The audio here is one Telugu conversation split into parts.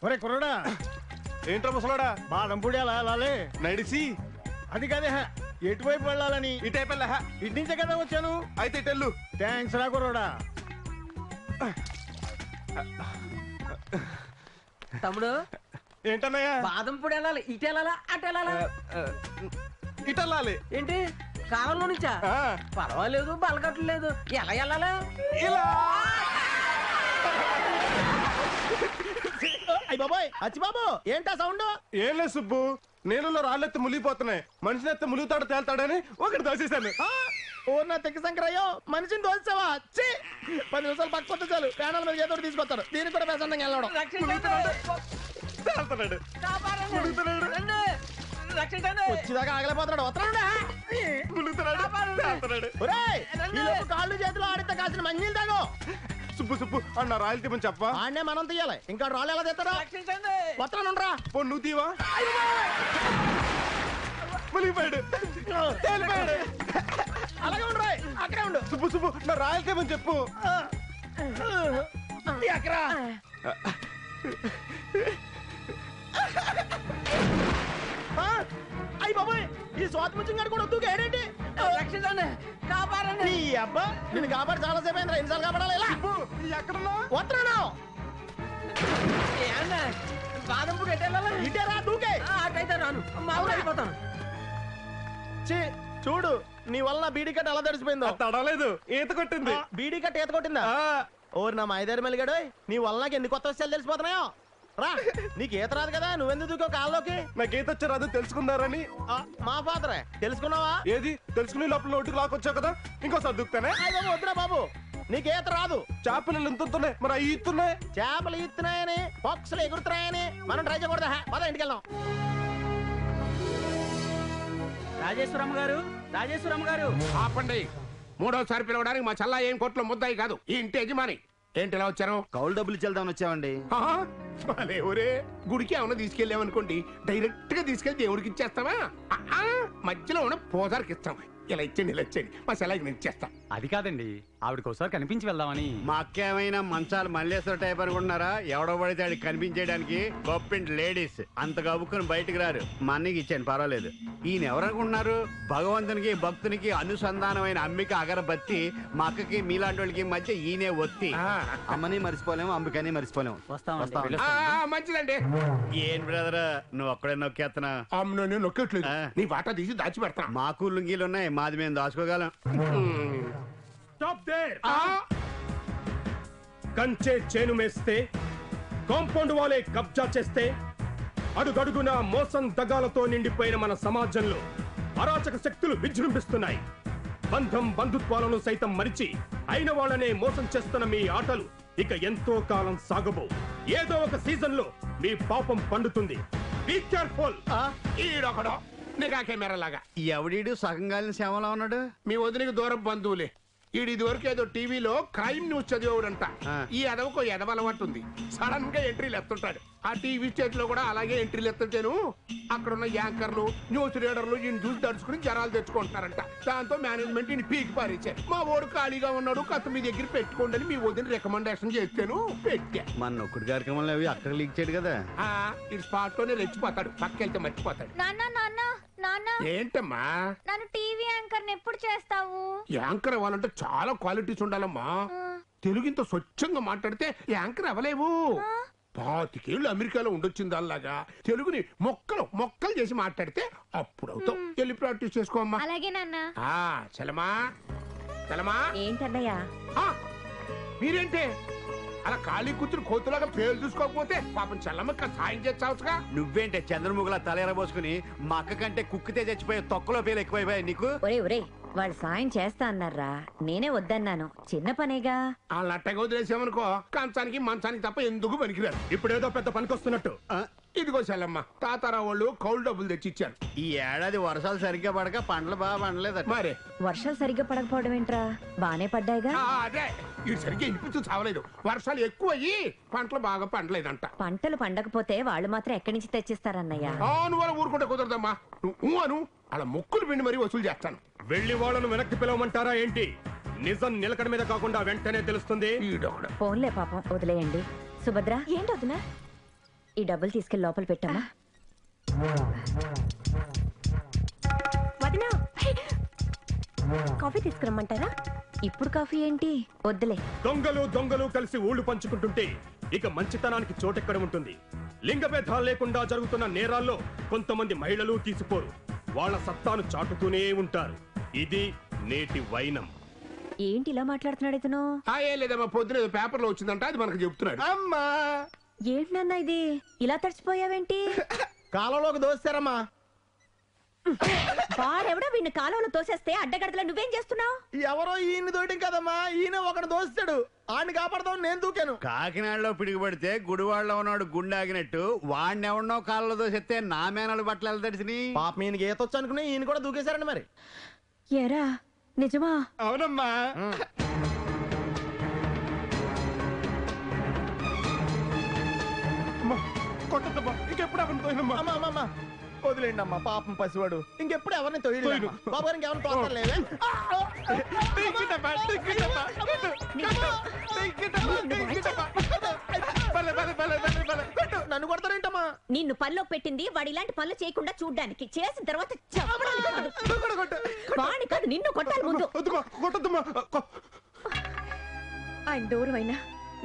ఒరే కుర్రడా, ఏంట్రా ముసలాడా? బాదంపూడి అలా వెళ్ళాలి. నడిసి అది కాదే, ఎటువైపు వెళ్ళాలని. ఇటైపు వెళ్ళా. ఇటు నుంచే కదా వచ్చాను. అయితే ఇటెళ్ళు. థ్యాంక్స్ రా కుర్రడా. తమ్ముడు ఏంటన్నయ్యా? బాదంపూడి వెళ్ళాలి. ఇటు వెళ్ళాలా అటు వెళ్ళాలా? ఇటెళ్ళాలి. ఏంటి కాలంలో నుంచా? పర్వాలేదు, బలగట్లేదు. ఎలా వెళ్ళాలా? ఇలా. అయ్య బాబాయ్, అచ్చి బాబు, ఏంటా సౌండ్? ఏం లేదు సుబ్బు, నీళ్ళలో రాళ్ళెత్తి మునిగిపోతున్నాయి. మనిషిని ఎత్తి ములుగుతాడు తేల్తాడని ఒకటి దోసేశాను. ఓ నా తెక్క శంకరయ్యో, మనిషిని దోస్తావా? 10 నిమిషాలు పట్టుకొస్తే చాలు, ప్యానల్ మీద ఏదో తీసుకొస్తాడు. దీనికి కూడా ప్రశాంతంగా వెళ్ళడం. తేల్తాడు. వచ్చేదాకా ఆగలేకపోతున్నాడు. కాళ్ళు చేతులు ఆడితే కాసిన మంజీలు తాగో. సుబ్బు సుబ్బు అన్న రాయల్ తీమని చెప్పా. ఆడనే మనం తీయాలి. ఇంకా రాళ్ళు ఎలా తెస్తారా? వస్తానురా. పో నువ్వు తీవా. మునిగిపోయాడు, తేలిపోయాడు. అలాగే ఉండరా, అక్కడే ఉండు. సుబ్బు సుబ్బు నా రాయల్ తీమని చెప్పు. అక్కరా అయ్యి బాబాయ్, ఈ స్వాతంత్రం గారు కూడా వద్దు. ఏడేంటి కాపాడండి. ఈ అబ్బా, నేను కాపాడు చాలా సేపు అయింది. ఎన్నిసార్లు కాపాడాలి? ఇలా ఎక్కడున్నా వస్తున్నాను. బాదంపూడి ఎటు వెళ్ళాలా? ఇటేరా, దూకే. అటైతే రాను, మా ఊరు వెళ్ళిపోతాను. చూడు, నీ వల్ల బీడీ కట్ట ఎలా తడిసిపోయిందో. తడలేదు, ఈత కొట్టింది. బీడీ కట్ట ఈత కొట్టిందా? ఓరి నా మైదారి మెలిగాడు, నీ వల్ల నాకు ఎన్ని కొత్త విషయాలు తెలిసిపోతున్నాయో. రా, నీకు ఈత రాదు కదా, నువ్వెందుకు దూకో కాళ్ళలోకి? నాకు ఈత వచ్చారు అది తెలుసుకున్నారని. మా ఫాదరే. తెలుసుకున్నావా? ఏది తెలుసుకుని లోపల నోటికి లాక్కొచ్చావు కదా, ఇంకోసారి దూకుతానే. వద్దురా బాబు, నీకు ఈత రాదు. చేపలు ఎంతున్నాయి, మరి అవి ఈతున్నాయి. చేపలు ఈస్తున్నాయని, పక్షులు ఎగురుతున్నాయని మనం ట్రై చేయకూడదా? పద ఇంటికి వెళ్దాం. రాజేశ్వరమ్మ గారు, రాజేశ్వరమ్మ గారు. ఆపండి. మూడోసారి పిలవడానికి మా చల్లా ఏం కోట్లో ముద్దాయి కాదు, ఈ ఇంటి యజమాని. ఏంటి ఇలా వచ్చారు? కౌలు డబ్బులు ఇచ్చేద్దామని వచ్చామండి. ఊరే గుడికి ఏమన్నా తీసుకెళ్ళామనుకోండి, డైరెక్ట్ గా తీసుకెళ్లి దేవుడికి ఇచ్చేస్తావా? మధ్యలో ఉన్న పోదారికి ఇస్తాం. ఇలా ఇచ్చేయండి, ఇలా ఇచ్చేయండి, మా సెలవుకి నేను ఇచ్చేస్తా. అది కాదండి, ఆవిడకి ఒకసారి కనిపించి వెళ్దామని. మా అక్క ఏమైనా మంచాలు మల్లేశ్వర టైప్ అనుకుంటున్నారా? ఎవడో పడితే ఆడికి కనిపించేయడానికి గొప్పింటి లేడీస్. అంత గబుక్కుని బయటకు రారు. మా అన్నకి ఇచ్చాను, పర్వాలేదు. ఈయన ఎవరనుకుంటున్నారు? భగవంతునికి భక్తునికి అనుసంధానమైన అమ్మిక అగరబత్తి. మా అక్కకి మీలాంటి వాళ్ళకి మధ్య ఈయనే ఒత్తి. అమ్మని మర్చిపోలేము, అంబికని మర్చిపోలేము. మంచిదండి. ఏం బ్రదర్, నువ్వు ఒక్కడే నొక్కేస్తున్నా? నేను నొక్కట్లేదు, నీ వాటా తీసి దాచి పెడతా. మాకు లుంగీలు ఉన్నాయి, మాది మేము దాచుకోగలం. కంచే చేను మేస్తే, కాంపౌండ్ వాలే కబ్జా చేస్తే, అడుగడుగున మోసం దగాలతో నిండిపోయిన మన సమాజంలో అరాచక శక్తులు విజృంభిస్తున్నాయి. బంధం బంధుత్వాలను సైతం మరిచి అయిన వాళ్ళనే మోసం చేస్తున్న మీ ఆటలు ఇక ఎంతో కాలం సాగబో. ఏదో ఒక సీజన్ లో మీ పాపం పండుతుంది. Be careful. ఈడొకడో నిఘా కెమెరా లాగా. ఎవడీడు సగం గాలిన సేవలో ఉన్నాడు? మీ వదిలికి దూరం బంధువులే. ఇది వరకు ఏదో టీవీలో క్రైమ్ న్యూస్ చదివేవాడంట. ఈ ఎదవకో ఎదవ అలవాటు ఉంది, సడన్ గా ఎంట్రీలు ఎత్తుంటాడు. ఆ టీవీ స్టేట్ లో కూడా అలాగే ఎంట్రీలు ఎత్తుంటాను. అక్కడున్న యాంకర్లు, న్యూస్ రీడర్లు ఈయన చూసి దడుచుకుని జనాలు తెచ్చుకుంటున్నారంట. దాంతో మేనేజ్మెంట్ ఈయన పీకి పారేశారు. మా ఓడు ఖాళీగా ఉన్నాడు, కథ మీ దగ్గర పెట్టుకోండి అని మీ వదిన రికమెండేషన్ చేస్తాను, పెట్టా. మన ఒక్కడి కార్యక్రమంలో అవి అక్కడ లీక్ చేయడు కదా. ఈ స్పాట్ లోనే రెచ్చిపోతాడు, పక్కెళ్తే మర్చిపోతాడు. ఏంటమ్మా? నన్ను టీవీ యాంకర్ ఎప్పుడు చేస్తావు? యాంకర్ అవ్వాలంటే చాలా క్వాలిటీస్ ఉండాలమ్మా. తెలుగు ఇంత స్వచ్ఛంగా మాట్లాడితే యాంకర్ అవ్వలేవు. 25 ఏళ్ళు అమెరికాలో ఉండొచ్చింది అలాగా. తెలుగుని మొక్కలు మొక్కలు చేసి మాట్లాడితే అప్పుడు అవుతావు. వెళ్ళి ప్రాక్టీస్ చేసుకోమ్మా. అలాగే నాన్న. చలమా చలమా. ఏంటన్నయ్యా? మీరేంటే అలా ఖాళీ కూర్చుని కోతులాగా పేరు చూసుకోకపోతే పాపం చెల్లమ్మక్క సాయం చేస్తావుగా. నువ్వేంటే చంద్రముఖలా తలేరబోసుకుని మా అక్క కంటే కుక్కితే చచ్చిపోయే తొక్కలో పేరు ఎక్కువైపోయాయి నీకు. ఒరే వాళ్ళు సాయం చేస్తా అన్నారా, నేనే వద్దన్నాను. చిన్న పనేగా. వాళ్ళ అట్టగా వదిలేసామనుకో, కంచానికి మంచానికి తప్ప ఎందుకు పనికిరారు. ఇప్పుడేదో పెద్ద పనికొస్తున్నట్టు. ఇదిగో చెల్లమ్మ, తాతారావు వాళ్ళు కౌలు డబ్బులు తెచ్చిచ్చారు. ఈ ఏడాది వర్షాలు సరిగ్గా పడక పంటలు బాగా పండలేదు. మరే వర్షాలు సరిగ్గా పడకపోవడం ఏంట్రా, బానే పడ్డాయిగా. అదే ఇది సరిగ్గా ఇనిపించు చావలేదు. వర్షాలు ఎక్కువ అయ్యి పంటలు బాగా పండలేదంట. పంటలు పండకపోతే వాళ్ళు మాత్రం ఎక్కడి నుంచి తెచ్చిస్తారన్నయ్య? నువ్వు ఊరుకుంటే కుదరదమ్మా. నువ్వు అను అలా ముక్కులు పిండి మరీ వసూలు చేస్తాను. వెళ్ళి వాళ్ళను వెనక్కి పిలవమంటారా ఏంటి? నిజం నిలకడ మీద కాకుండా వెంటనే తెలుస్తుంది. ఫోన్లే పాపం, వదిలేయండి. సుభద్ర, ఏంటి వదినా? ఈ డబ్బులు తీసుకెళ్లి లోపల పెట్టమ్మా. వదినా, కాఫీ తీసుకురమ్మంటారా? ఇప్పుడు కాఫీ ఏంటి? వద్దులే. దొంగలు దొంగలు కలిసి ఊళ్ళు పంచుకుంటుంటే ఇక మంచితనానికి చోటెక్కడ ఉంటుంది? లింగ భేదాలు లేకుండా జరుగుతున్న నేరాల్లో కొంతమంది మహిళలు తీసిపోరు. వాళ్ళ సత్తాను చాటుతూనే ఉంటారు. ఇది నేటి వైనం. ఏంటి ఇలా మాట్లాడుతున్నాడు ఇతను? ఏం లేదమ్మా, పొద్దున పేపర్లో వచ్చిందంట, అది మనకు చెప్తున్నాడు. అమ్మా, ఏంటి నాన్న ఇది? ఇలా తడిచిపోయావేంటి? కాలంలోకి దోస్తారమ్మా. వాడెవడో వీడిని కాలంలో తోసేస్తే అడ్డగడతలో నువ్వేం చేస్తున్నావు? ఎవరో ఈయన్ని దోయటం కదమ్మా, ఈయన ఒకడు దోస్తాడు. ఆడిని కాపాడదాం నేను దూకాను. కాకినాడలో పిడుగుపడితే గుడివాడలో ఉన్నాడు గుండె ఆగినట్టు వాడిని ఎవడనో కాళ్ళలో దోసెత్తే నా మేనలు బట్టలు ఎలా తడిసిని? పాప ఈయనకి ఈతొచ్చు అనుకుని ఈయన కూడా దూకేశారండి మరి. ఎరా నిజమా? అవునమ్మా. కొట్టద్దమ్మా, ఇంకెప్పుడు అవన్నీ తోయనమ్మా. అమ్మా అమ్మా అమ్మా, వదిలేండి అమ్మా, పాపం పసివాడు. ఇంకెప్పుడు ఎవరిని తొయ్యలేదు. బాబు గారికి ఎవరిని తోస్తలేవే. నన్ను కొడతారేంటమ్మా? నిన్ను పనిలో పెట్టింది వాడు ఇలాంటి పనులు చేయకుండా చూడ్డానికి. చేసిన తర్వాత వాడిని కాదు నిన్ను కొట్టాలి ముందు. కొట్టద్దమ్మా. ఆయన దూరం అయినా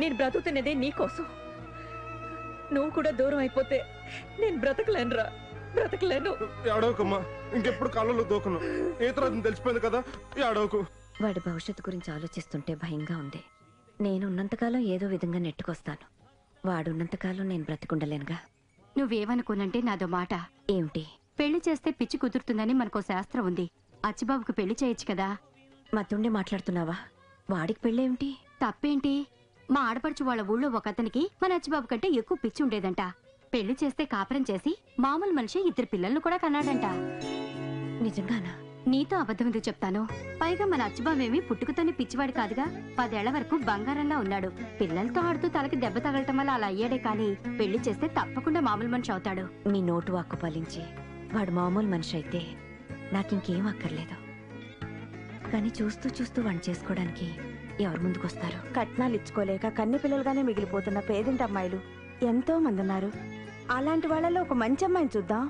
నేను బ్రతుకుతున్నదే నీకోసం. నువ్వు కూడా దూరం అయిపోతే నేను బ్రతకలేనురా, బ్రతకలేను. ఏడవకమ్మా, ఇంకెప్పుడు కాళ్ళలో దూకను. ఈతరాజు తెలిసిపోయింది కదా, ఏడవకు. వాడి భవిష్యత్తు గురించి ఆలోచిస్తుంటే భయంగా ఉంది. నేను ఉన్నంతకాలం ఏదో విధంగా నెట్టుకొస్తాను. వాడున్నంతకాలం నేను బ్రతికుండలేనుగా. నువ్వేమనుకోనంటే నాదో మాట. ఏమిటి? పెళ్లి చేస్తే పిచ్చి కుదురుతుందని మనకో శాస్త్రం ఉంది. అచ్చిబాబుకి పెళ్లి చేయొచ్చు కదా. మతుండి మాట్లాడుతున్నావా? వాడికి పెళ్ళేమిటి? తప్పేంటి? మా ఆడపడుచు వాళ్ళ ఊళ్ళో ఒక అతనికి మన అచ్చిబాబు కంటే ఎక్కువ పిచ్చి ఉండేదంట. పెళ్లి చేస్తే కాపురం చేసి మామూలు మనిషి 2 పిల్లలను కూడా కన్నాడంట. నిజంగానా? నీతో అబద్ధం ఎందుకు చెప్తాను? పైగా మన అచ్చిబాబేమి పుట్టుకతోనే పిచ్చివాడు కాదుగా. 10 ఏళ్ల వరకు బంగారంలా ఉన్నాడు. పిల్లలతో ఆడుతూ తలకి దెబ్బ తగలటం వల్ల అలా అయ్యాడే కానీ పెళ్లి చేస్తే తప్పకుండా మామూలు మనిషి అవుతాడు. మీ నోటు వాక్కు పాలించి వాడు మామూలు మనిషి అయితే నాకింకేం అక్కర్లేదు. కానీ చూస్తూ చూస్తూ వాడిని చేసుకోవడానికి ఎవరు ముందుకొస్తారు? కట్నాలు ఇచ్చుకోలేక కన్ని పిల్లలుగానే మిగిలిపోతున్న పేదింటి అమ్మాయిలు ఎంతో మంది ఉన్నారు. అలాంటి వాళ్ళలో ఒక మంచి అమ్మాయిని చూద్దాం.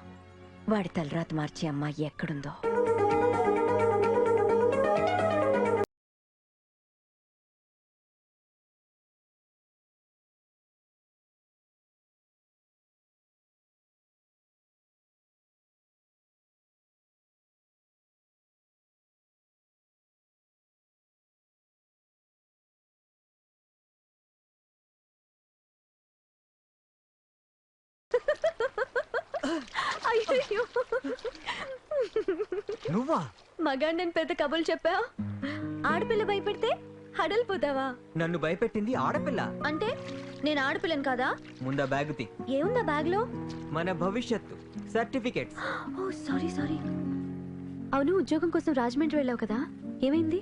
వాడి తలరాత మార్చే అమ్మాయి ఎక్కడుందో? అయ్యో, నువ్వా? మగాండని పెద్ద కబుర్లు చెప్పా. ఆడపిల్ల భయపెడితే హడలిపోతావా? నన్ను భయపెట్టింది ఆడపిల్ల అంటే నేను ఆడపిల్లని కాదా? ముందా బ్యాగ్ తీ. ఏముందా బ్యాగ్ లో? మన భవిష్యత్తు సర్టిఫికెట్స్. ఓ సారీ సారీ. అవును, ఉద్యోగం కోసం రాజమండ్రి వెళ్ళావు కదా, ఏమైంది?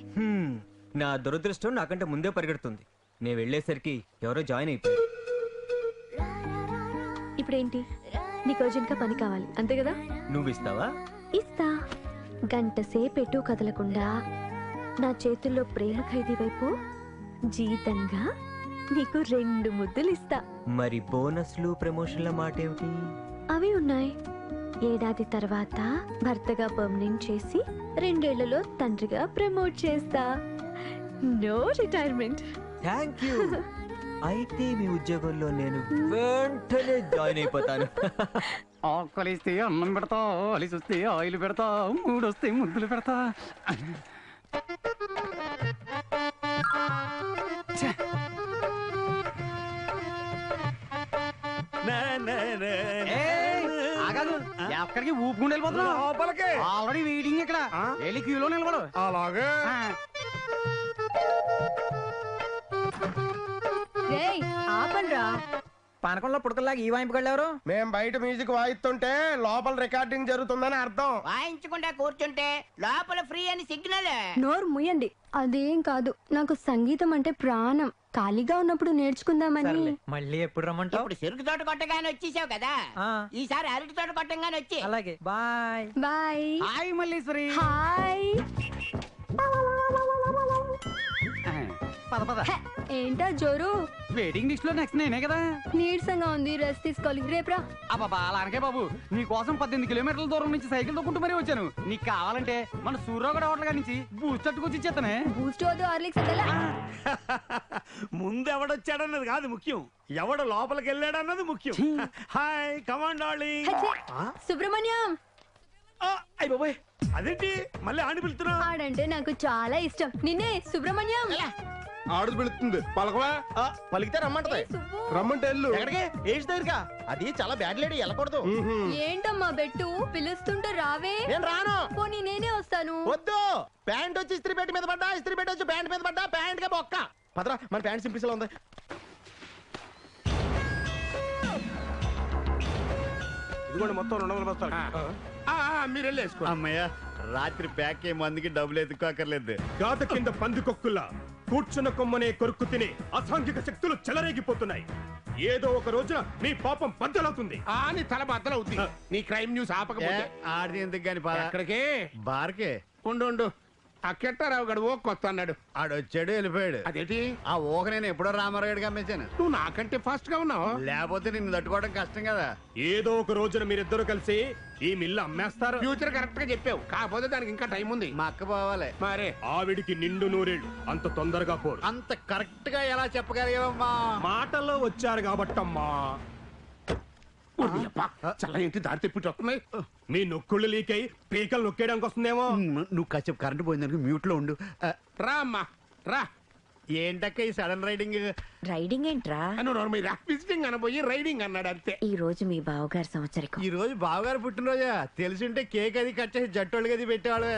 నా దురదృష్టం నాకంటే ముందే పరిగెడుతుంది. నేను వెళ్ళేసరికి ఎవరో జాయిన్ అయిపోయింది. ఇప్పుడేంటి? నీకు అర్జెంట్ గా పని కావాలి అంతే కదా? నువ్వు ఇస్తావా? ఇస్తా. గంట సేపెటు కదలకుండా నా చేతుల్లో ప్రేమ ఖైదీ వైపు జీతంగా నీకు 2 ముద్దులు ఇస్తా. మరి బోనస్లు ప్రమోషన్ల మాట ఏమిటి? అవి ఉన్నాయి. ఏడాది తర్వాత భర్తగా పర్మనెంట్ చేసి 2 ఏళ్లలో తండ్రిగా ప్రమోట్ చేస్తా. No retirement. Thank you. అయితే మీ ఉద్యోగంలో నేను వెంటనే జాయిన్ అయిపోతాను. ఆకలిస్తే అన్నం పెడతా, అలిసి వస్తే ఆయిల్ పెడతా, మూడొస్తే ముద్దులు పెడతా. ఎక్కడికి ఊపుకుంటూ వెళ్ళిపోతున్నావు? ఆల్రెడీ వెయిటింగ్ ఇక్కడ. వెళ్ళి క్యూలో నిలబడు. అలాగే ఆపండ్రా. పానకంలో పుడకల్లాగా ఈ వాయింపుకెళ్ళారు. మేం బయట మ్యూజిక్ వాయిస్తుంటే లోపల రికార్డింగ్ జరుగుతుందని అర్థం. వాయించకుండా కూర్చుంటే లోపల ఫ్రీ అని సిగ్నల్. నోరు ముయ్యండి. అదేం కాదు, నాకు సంగీతం అంటే ప్రాణం. ఖాళీగా ఉన్నప్పుడు నేర్చుకుందామని. సర్లే, మళ్ళీ ఎప్పుడు రమ్మంటావు? ఇప్పుడు చెరుకు తోట కొట్టగానే వచ్చేసావు కదా, ఈసారి అరటి తోట కొట్టంగానే వచ్చి. అలాగే, bye. Bye. Hi Malleswari. Hi. పద పద. ఏంటా జోరు? వెయిటింగ్ లిస్ట్ లో నెక్స్ట్ నేనే కదా. నీరసంగా ఉంది, రెస్ట్ తీసుకోవాలి. రేపురా. అబ్బా అలా అనకే బాబు, నీ కోసం 18 కిలోమీటర్ల దూరం నుంచి సైకిల్ తొక్కుంటూ మరీ వచ్చాను. నీకు కావాలంటే మన సూర్యగడ హోటల్ గారి నుంచి బూస్ట్ తట్టుకొచ్చి ఇచ్చేస్తానే. బూస్ట్ వద్దు, హార్లిక్స్ వద్దులే. ముందు ఎవడొచ్చాడన్నది కాదు ముఖ్యం, ఎవడు లోపలికి వెళ్ళాడన్నది ముఖ్యం. Hi command darling. సుబ్రహ్మణ్యం. అయ్య బాబోయ్, అదేంటి మళ్ళీ ఆడి పిలుతున్నా? ఆడంటే నాకు చాలా ఇష్టం. నిన్నే సుబ్రహ్మణ్యం. ఆడు పిలుస్తుంది పలకవా. పలికితే రమ్మంటది. రమ్మంటే వెళ్ళు. ఎక్కడికి? ఏజ్ దగ్గరగా. అది చాలా బ్యాడ్ లేడీ, వెళ్ళకూడదు. ఏంటమ్మా బెట్టు, పిలుస్తుంటే రావే. నేను రాను. పోనీ నేనే వస్తాను. వద్దు. ప్యాంట్ వచ్చి ఇస్త్రీ పెట్టి మీద పడ్డా, ఇస్త్రీ పెట్టి వచ్చి ప్యాంట్ మీద పడ్డా, ప్యాంట్ గా బొక్క. పదరా, మన ప్యాంట్ సింపిల్స్ ఉంది. ఇదిగోండి మొత్తం 200 బస్తాలు. మీరు వెళ్ళేసుకో. అమ్మయ్య, రాత్రి ప్యాక్ అయ్యే మందికి డబ్బులు ఎత్తుకోకర్లేదు. గాత కింద పందికొక్కుల్లా కూర్చున్న కొమ్మనే కొరుక్కు తిని అసాంఘిక శక్తులు చెలరేగిపోతున్నాయి. ఏదో ఒక రోజున నీ పాపం బద్దలవుతుంది. నీ తల బద్దలవుతుంది. నీ క్రైమ్ న్యూస్ ఆపకపోతే. ఆడిది ఎందుకు గాని ఎక్కడికే? బార్కే. ఉండు ఆ కెట్టారావు గడు ఓ కొత్త అన్నాడు. ఆడొచ్చాడు వెళ్ళిపోయాడు. అదేంటి? ఆ ఊహ నేను ఎప్పుడో రామారాయుడికి అమ్మేశాను. నువ్వు నాకంటే ఫాస్ట్ గా ఉన్నావు. లేకపోతే నిన్ను తట్టుకోవడం కష్టం కదా. ఏదో ఒక రోజున మీరిద్దరు కలిసి ఈ మిల్లు అమ్మేస్తారు. ఫ్యూచర్ కరెక్ట్ గా చెప్పావు, కాకపోతే దానికి ఇంకా టైం ఉంది. మా అక్క పోవాలి. మరే ఆవిడికి నిండు నూరేళ్ళు, అంత తొందరగా పోరు. అంత కరెక్ట్ గా ఎలా చెప్పగలిగావమ్మా? మాటల్లో వచ్చారు కాబట్టమ్మా. చల్ల ఏంటి దారి తెప్పిట్టు వస్తున్నాయి. మీ నొక్కుళ్ళు లీక్ అయి పీకలు నొక్కేయడానికి వస్తుందేమో. నువ్వు కాసేపు కరెంట్ పోయిందానికి మ్యూట్ లో ఉండు. రా అమ్మా రా. ఏంటక్క ఈ సడన్ రైడింగ్? రైడింగ్ ఏంట్రా? విజిటింగ్ అనబోయి రైడింగ్ అన్నాడు అంతే. ఈ రోజు మీ బావగారి సంవత్సరికం. ఈ రోజు బావగారు పుట్టినరోజా? తెలిసింటే కేక్ అది కట్ చేసి జట్టోళ్ళకి అది పెట్టేవాళ్ళు.